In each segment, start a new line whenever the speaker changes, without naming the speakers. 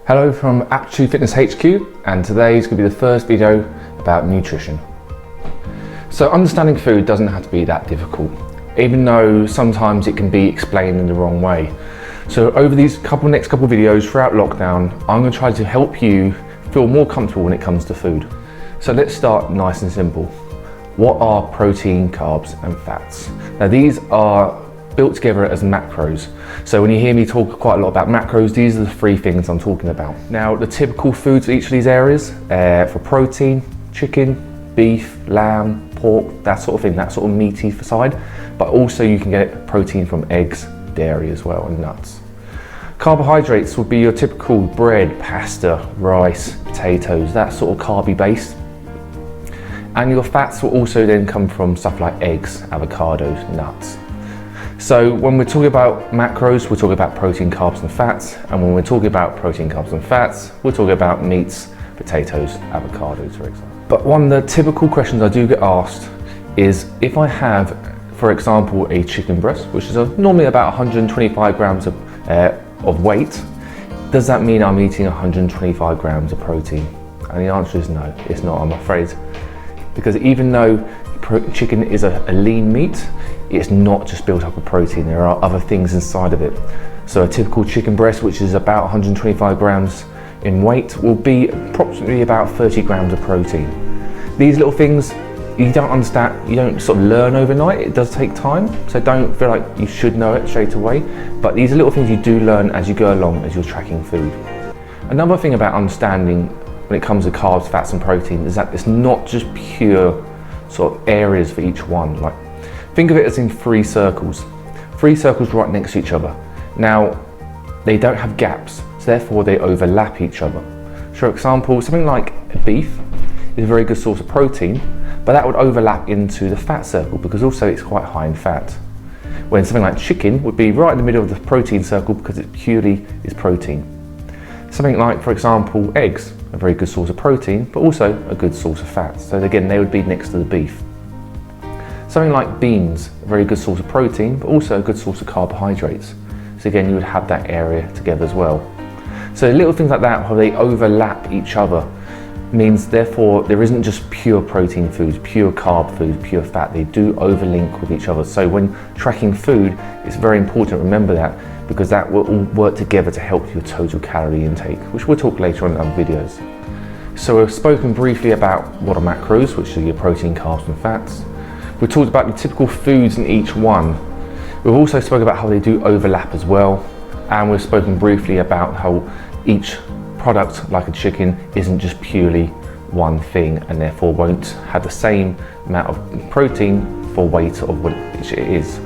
Hello from Aptitude Fitness HQ, and today is going to be the first video about nutrition. So understanding food doesn't have to be that difficult, even though sometimes it can be explained in the wrong way. So over these next couple of videos throughout lockdown, I'm going to try to help you feel more comfortable when it comes to food. So let's start nice and simple. What are protein, carbs and fats? Now these are built together as macros. So when you hear me talk quite a lot about macros, these are the three things I'm talking about. Now the typical foods for each of these areas, for protein, chicken, beef, lamb, pork, that sort of thing, that sort of meaty side, but also you can get protein from eggs, dairy as well, and nuts. Carbohydrates would be your typical bread, pasta, rice, potatoes, that sort of carby base. And your fats will also then come from stuff like eggs, avocados, nuts. So when we're talking about macros, we're talking about protein, carbs and fats. And when we're talking about protein, carbs and fats, we're talking about meats, potatoes, avocados, for example. But one of the typical questions I do get asked is if I have, for example, a chicken breast, which is normally about 125 grams of weight, does that mean I'm eating 125 grams of protein? And the answer is no, it's not, I'm afraid. Because even though chicken is a lean meat, it's not just built up of protein, there are other things inside of it. So a typical chicken breast, which is about 125 grams in weight, will be approximately about 30 grams of protein. These little things, you don't understand, you don't sort of learn overnight, it does take time, so don't feel like you should know it straight away, but these are little things you do learn as you go along, as you're tracking food. Another thing about understanding when it comes to carbs, fats and protein is that it's not just pure sort of areas for each one. Like, think of it as in three circles right next to each other. Now, they don't have gaps, so therefore they overlap each other. For example, something like beef is a very good source of protein, but that would overlap into the fat circle because also it's quite high in fat. When something like chicken would be right in the middle of the protein circle because it purely is protein. Something like, for example, eggs, a very good source of protein, but also a good source of fat. So again, they would be next to the beef. Something like beans, a very good source of protein, but also a good source of carbohydrates. So again, you would have that area together as well. So little things like that, how they overlap each other, means therefore there isn't just pure protein foods, pure carb foods, pure fat. They do overlink with each other. So when tracking food, it's very important to remember that, because that will all work together to help your total calorie intake, which we'll talk later on in other videos. So we've spoken briefly about what are macros, which are your protein, carbs and fats. We've talked about the typical foods in each one. We've also spoken about how they do overlap as well. And we've spoken briefly about how each product, like a chicken, isn't just purely one thing and therefore won't have the same amount of protein for weight of what it is.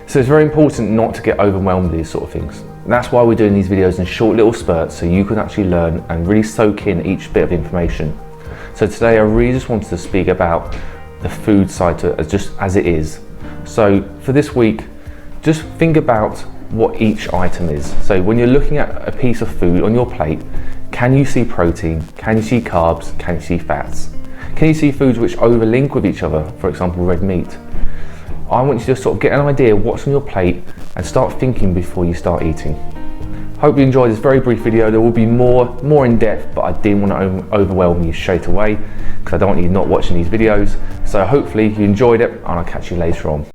So it's very important not to get overwhelmed with these sort of things. And that's why we're doing these videos in short little spurts, so you can actually learn and really soak in each bit of information. So today I really just wanted to speak about the food side to it just as it is. So for this week, just think about what each item is. So when you're looking at a piece of food on your plate, can you see protein? Can you see carbs? Can you see fats? Can you see foods which overlink with each other? For example, red meat. I want you to sort of get an idea of what's on your plate and start thinking before you start eating. Hope you enjoyed this very brief video. There will be more in depth, but I didn't want to overwhelm you straight away because I don't want you not watching these videos. So hopefully you enjoyed it and I'll catch you later on.